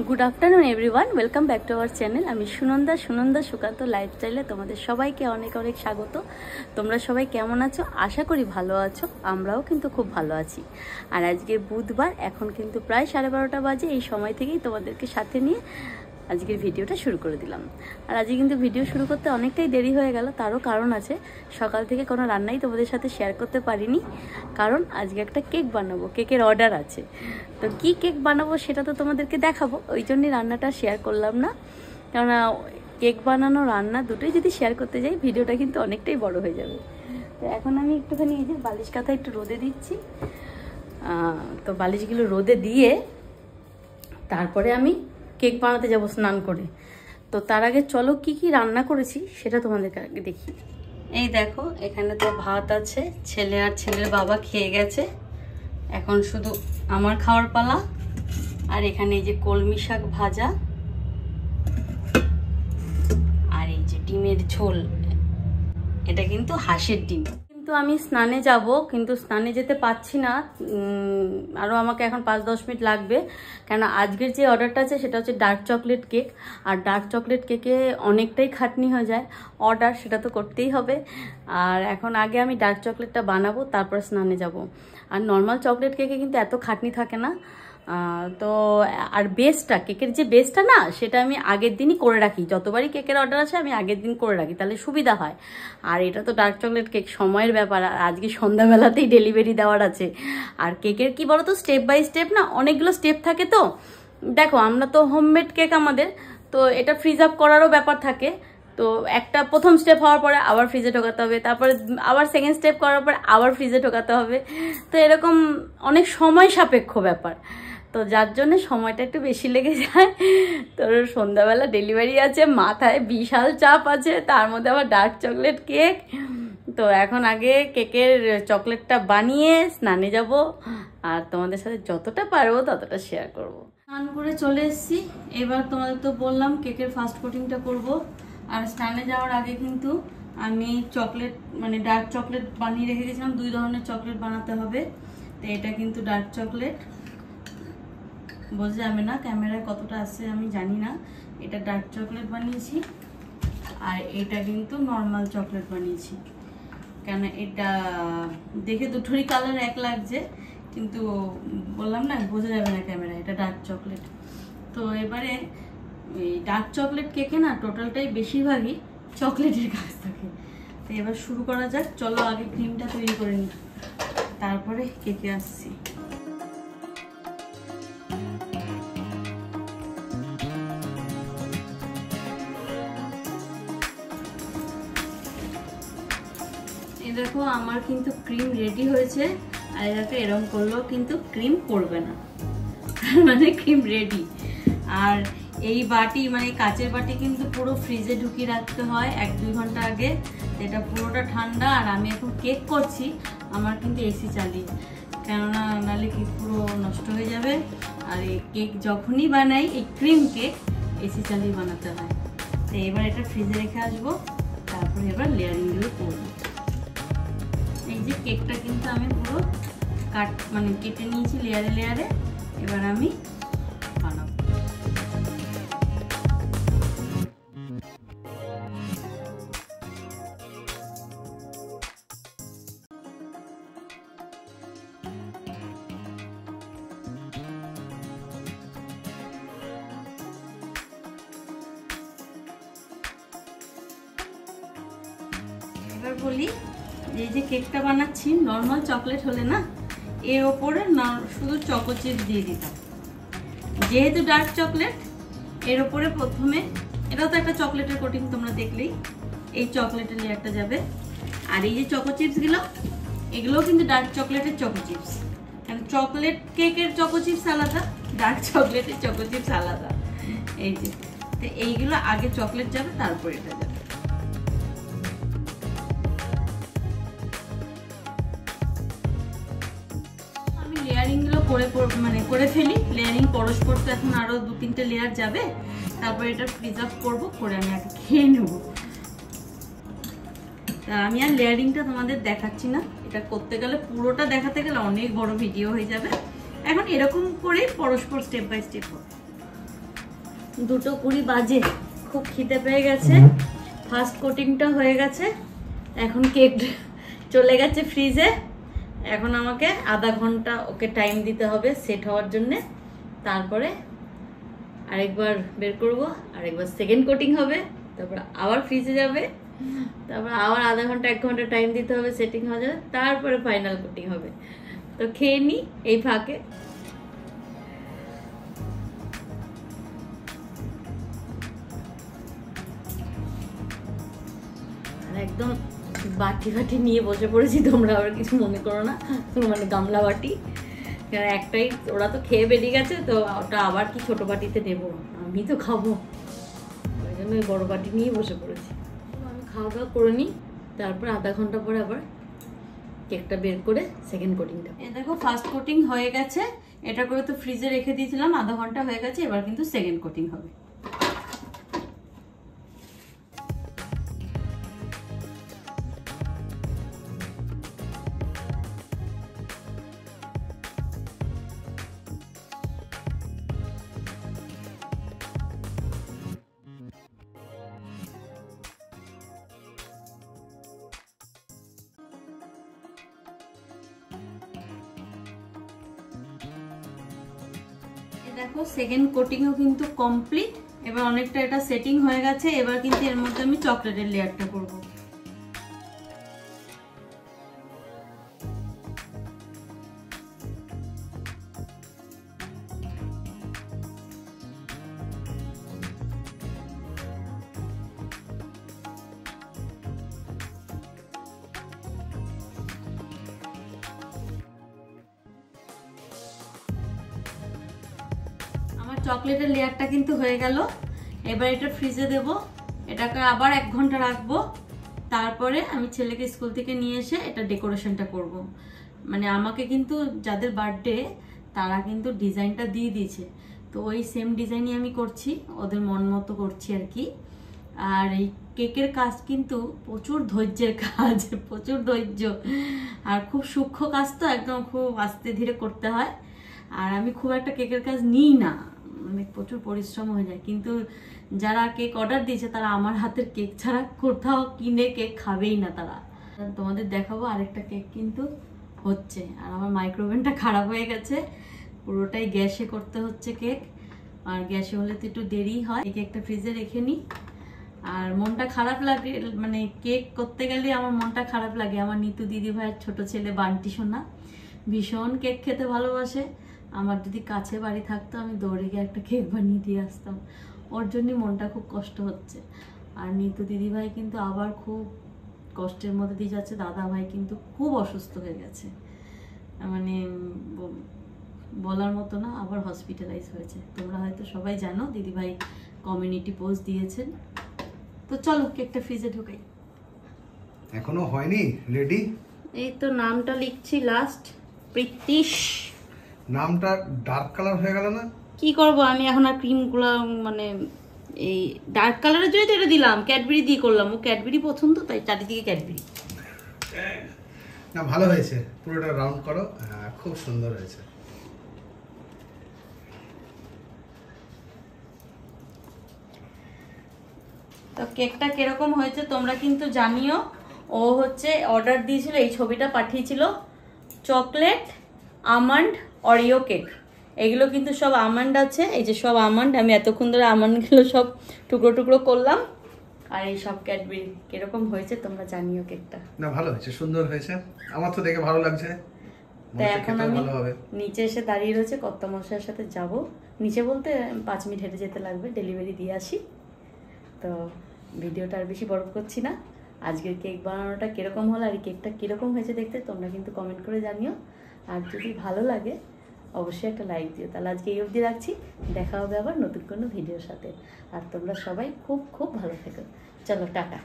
Good afternoon everyone, welcome back to our channel. আমি সুনন্দা সুকান্ত লাইফস্টাইলে তোমাদের সবাইকে অনেক অনেক স্বাগত। তোমরা সবাই কেমন আছো? আশা করি ভালো আছো। আমরাও কিন্তু খুব ভালো আছি। আর আজকে বুধবার, এখন কিন্তু প্রায় 12:30 বাজে। এই সময় থেকেই তোমাদেরকে সাথে নিয়ে আজকের ভিডিওটা শুরু করে দিলাম। আর আজকে কিন্তু ভিডিও শুরু করতে অনেকটাই দেরি হয়ে গেল, তারও কারণ আছে। সকাল থেকে কোনো রান্নাই তোমাদের সাথে শেয়ার করতে পারিনি, কারণ আজকে একটা কেক বানাবো, কেকের অর্ডার আছে। তো কি কেক বানাবো সেটা তো তোমাদেরকে দেখাবো, ওই জন্যই রান্নাটা শেয়ার করলাম না। কেননা কেক বানানো রান্না দুটোই যদি শেয়ার করতে যাই, ভিডিওটা কিন্তু অনেকটাই বড় হয়ে যাবে। তো এখন আমি একটুখানি এই যে বালিশ কাঁথা একটু রোদে দিচ্ছি। তো বালিশগুলো রোদে দিয়ে তারপরে আমি কেক বানাতে যাব স্নান করে। তো তার আগে চলো কি কি রান্না করেছি সেটা তোমাদেরকে আগে দেখি। এই দেখো, এখানে তো ভাত আছে, ছেলে আর ছেলের বাবা খেয়ে গেছে, এখন শুধু আমার খাওয়ার পালা। আর এখানে এই যে কলমি শাক ভাজা, আর এই যে ডিমের ঝোল। এটা কিন্তু হাঁসের ডিম। কিন্তু আমি স্নানে যাব, কিন্তু স্নানে যেতে পারছি না। আরও আমাকে এখন 5-10 মিনিট লাগবে, কেন আজকের যে অর্ডারটা আছে সেটা হচ্ছে ডার্ক চকলেট কেক। আর ডার্ক চকলেট কেকে অনেকটাই খাটনি হয়ে যায়, অর্ডার সেটা তো করতেই হবে। আর এখন আগে আমি ডার্ক চকলেটটা বানাবো, তারপর স্নানে যাব। আর নর্মাল চকলেট কেকে কিন্তু এত খাটনি থাকে না। তো আর বেসটা, কেকের যে বেসটা না, সেটা আমি আগের দিনই করে রাখি। যতবারই কেকের অর্ডার আছে আমি আগের দিন করে রাখি, তাহলে সুবিধা হয়। আর এটা তো ডার্ক চকলেট কেক, সময়ের ব্যাপার। আর আজকে সন্ধ্যাবেলাতেই ডেলিভারি দেওয়ার আছে। আর কেকের কি বলো তো, স্টেপ বাই স্টেপ না, অনেকগুলো স্টেপ থাকে। তো দেখো, আমরা তো হোমমেড কেক আমাদের, তো এটা ফ্রিজ আপ করারও ব্যাপার থাকে। তো একটা প্রথম স্টেপ হওয়ার পরে আবার ফ্রিজে ঢোকাতে হবে, তারপরে আবার সেকেন্ড স্টেপ করার পরে আবার ফ্রিজে ঢোকাতে হবে। তো এরকম অনেক সময় সাপেক্ষ ব্যাপার, তো যার জন্য সময়টা একটু বেশি লেগে যায়। তোর সন্ধ্যাবেলা ডেলিভারি আছে, মাথায় বিশাল চাপ আছে, তার মধ্যে আবার ডার্ক চকলেট কেক। তো এখন আগে কেকের চকলেটটা বানিয়ে স্নানে যাব, আর তোমাদের সাথে যতটা পারবো ততটা শেয়ার করব। স্নান করে চলে এসেছি, এবার তোমাদের তো বললাম কেকের ফার্স্ট কোটিংটা করব। আর স্নানে যাওয়ার আগে কিন্তু আমি চকলেট, মানে ডার্ক চকলেট বানিয়ে রেখে গেছিলাম। 2 ধরনের চকলেট বানাতে হবে। তো এটা কিন্তু ডার্ক চকলেট, বোঝা যাবে না ক্যামেরায় কতটা আছে আমি জানি না। এটা ডার্ক চকলেট বানিয়েছি, আর এটা কিন্তু নর্মাল চকলেট বানিয়েছি। কেন এটা দেখে দুটোরই কালার এক লাগছে, কিন্তু বললাম না বোঝা যাবে না ক্যামেরায়, এটা ডার্ক চকলেট। তো এবারে এই ডার্ক চকলেট কেকে না টোটালটাই বেশিরভাগই চকলেটের কাজ থাকে। তো এবার শুরু করা যাক। চলো আগে ক্রিমটা তৈরি করে নিই, তারপরে কেকে আসছি। দেখো, আমার কিন্তু ক্রিম রেডি হয়েছে। আর দেখো, এরকম করলেও কিন্তু ক্রিম পড়বে না, মানে ক্রিম রেডি। আর এই বাটি, মানে কাচের বাটি, কিন্তু পুরো ফ্রিজে ঢুকিয়ে রাখতে হয় 1-2 ঘন্টা আগে। এটা পুরোটা ঠান্ডা। আর আমি এখন কেক করছি, আমার কিন্তু এসি চালিয়ে, কেননা নাহলে কেক পুরো নষ্ট হয়ে যাবে। আর এই কেক যখনই বানাই, এই ক্রিম কেক এসি চালিয়ে বানাতে হয়। তো এবার এটা ফ্রিজে রেখে আসবো, তারপরে এবার লেয়ারিংগুলো করবো। এই যে কেকটা কিন্তু আমি পুরো মানে কেটে নিয়েছি লেয়ারে লেয়ারে। এবার আমি বানাবো। এবার বলি, এই যে কেকটা বানাচ্ছি, নর্মাল চকলেট হলে না এর ওপরে শুধু চকো চিপস দিয়ে দিতাম। যেহেতু ডার্ক চকলেট, এর ওপরে প্রথমে, এটাও তো একটা চকলেটের কোটিং, তোমরা দেখলেই, এই চকলেটের লেয়ারটা যাবে। আর এই যে চকো চিপসগুলো, এগুলোও কিন্তু ডার্ক চকলেটের চকো চিপস। কারণ চকলেট কেকের চকো চিপস আলাদা, ডার্ক চকলেটের চকো চিপস আলাদা। এই যে, তো এইগুলো আগে চকলেট যাবে, তারপর এটা যাবে। লেয়ারিংগুলো করে ফেলি। লেয়ারিং পরস্পর তো এখন আরো 2-3টে লেয়ার যাবে, তারপর এটা ফ্রিজ আপ করবো, করে আমি আগে খেয়ে নেবো। তা আমি আর লেয়ারিংটা তোমাদের দেখাচ্ছি না, এটা করতে গেলে, পুরোটা দেখাতে গেলে অনেক বড় ভিডিও হয়ে যাবে। এখন এরকম করে পরস্পর স্টেপ বাই স্টেপ হবে। 2:20 বাজে, খুব খিদে পেয়ে গেছে। ফার্স্ট কোটিংটা হয়ে গেছে, এখন কেক চলে গেছে ফ্রিজে। এখন আমাকে আধা ঘন্টা ওকে টাইম দিতে হবে সেট হওয়ার জন্যে। তারপরে আরেকবার বের করবো, আরেকবার সেকেন্ড কোটিং হবে, তারপর আবার ফ্রিজে যাবে, তারপর আবার আধা ঘন্টা 1 ঘন্টা টাইম দিতে হবে সেটিং হয়ে যাবে, তারপরে ফাইনাল কোটিং হবে। তো খেয়ে নি এই ফাঁকে। একদম বাটি বাটি নিয়ে বসে পড়েছি, তোমরা আবার কিছু মনে করো না, মানে গামলা বাটি। একটাই, ওরা তো খেয়ে বেরিয়ে গেছে, তো ওটা আবার কি ছোট বাটিতে নেবো, আমি তো খাবো, ওই জন্য ওই বড় বাটি নিয়ে বসে পড়েছি। আমি খাওয়া দাওয়া করে নিই, তারপর আধা ঘন্টা পরে আবার কেকটা বের করে সেকেন্ড কোটিংটা। এ দেখো ফার্স্ট কোটিং হয়ে গেছে, এটা করে তো ফ্রিজে রেখে দিয়েছিলাম, আধা ঘন্টা হয়ে গেছে, এবার কিন্তু সেকেন্ড কোটিং হবে। দেখো সেকেন্ড কোটিংও কিন্তু কমপ্লিট, এবার অনেকটা এটা সেটিং হয়ে গেছে। এবার কিন্তু এর মধ্যে আমি চকলেটের লেয়ারটা করব। চকলেটের লেয়ারটা কিন্তু হয়ে গেল, এবার এটা ফ্রিজে দেব, এটাকে আবার 1 ঘন্টা রাখবো। তারপরে আমি ছেলেকে স্কুল থেকে নিয়ে এসে এটা ডেকোরেশনটা করব। মানে আমাকে কিন্তু যাদের বার্থডে তারা কিন্তু ডিজাইনটা দিয়ে দিয়েছে, তো ওই সেম ডিজাইনই আমি করছি, ওদের মন মতো করছি আর কি। আর এই কেকের কাজ কিন্তু প্রচুর ধৈর্যের কাজ, প্রচুর ধৈর্য, আর খুব সূক্ষ্ম কাজ, তো একদম খুব আস্তে ধীরে করতে হয়। আর আমি খুব একটা কেকের কাজ নিই না, মানে প্রচুর পরিশ্রম হয়ে যায়। কিন্তু যারা কেক অর্ডার দিয়েছে তারা আমার হাতের কেক ছাড়া কোথাও কিনে কেক খাবেই না তারা। তোমাদের দেখাবো আরেকটা কেক কিন্তু হচ্ছে, আর আমার মাইক্রোওভেনটা খারাপ হয়ে গেছে, পুরোটাই গ্যাসে করতে হচ্ছে কেক, আর গ্যাসে হলে তো একটু দেরি হয়। এই কেকটা ফ্রিজে রেখে নিই। আর মনটা খারাপ লাগে, মানে কেক করতে গেলে আমার মনটা খারাপ লাগে। আমার নিতু দিদি ভাইয়ের ছোট ছেলে বান্টি সোনা ভীষণ কেক খেতে ভালোবাসে। আমার যদি কাছে বাড়ি থাকতো আমি দৌড়ে গিয়ে একটা কেক বানিয়ে দিয়ে আসতাম, ওর জন্যই মনটা খুব কষ্ট হচ্ছে। আর নিতু দিদি ভাই কিন্তু আবার খুব কষ্টের মধ্যে দিয়ে যাচ্ছে, দাদা ভাই কিন্তু খুব অসুস্থ হয়ে গেছে, মানে বলার মতো না, আবার হসপিটালাইজ হয়েছে। তোমরা হয়তো সবাই জানো, দিদি ভাই কমিউনিটি পোস্ট দিয়েছেন। তো চলো কেকটা ফ্রিজে ঢোকাই। এখনো হয়নি রেডি? এই তো নামটা লিখছি, লাস্ট প্রীতিশ। নামটা ডার্ক কালার হয়ে গেল না? কি করব আমি এখন, আর ক্রিমগুলো মানে এই ডার্ক কালারের জন্য তো এটা দিলাম, ক্যাডবেরি দিয়ে করলাম, ও ক্যাডবেরি পছন্দ, তাই চারিদিকে ক্যাডবেরি। না ভালো হয়েছে, পুরোটা রাউন্ড করো, খুব সুন্দর হয়েছে। তো কেকটা কিরকম হয়েছে তোমরা কিন্তু জানিও। ও হচ্ছে অর্ডার দিয়েছিল, এই ছবিটা পাঠিয়েছিল, চকলেট আমন্ড অরিও কেক। এগুলো কিন্তু সব আমন্ড আছে, এই যে সব আমন্ড, আমি এতক্ষণ ধরে আমন্ডগুলো সব টুকরো টুকরো করলাম। আর এই সব ক্যাডবেরি। কিরকম হয়েছে তোমরা জানিও কেকটা। না ভালো হয়েছে, সুন্দর হয়েছে, আমার তো দেখে ভালো লাগছে। তাই এখন আমি নিচে এসে দাঁড়িয়ে রয়েছে, কর্তামশাইয়ের সাথে যাব। নিচে বলতে 5 মিনিট হেঁটে যেতে লাগবে, ডেলিভারি দিয়ে আসি। তো ভিডিওটা আর বেশি বড় করছি না। আজকের কেক বানানোটা কিরকম হলো আর কেকটা কিরকম হয়েছে দেখতে তোমরা কিন্তু কমেন্ট করে জানিও। আর যদি ভালো লাগে অবশ্যই একটা লাইক দিও। তাহলে আজকে এই অবধি রাখছি, দেখা হবে আবার নতুন কোনো ভিডিওর সাথে। আর তোমরা সবাই খুব খুব ভালো থেকো। চলো টাটা।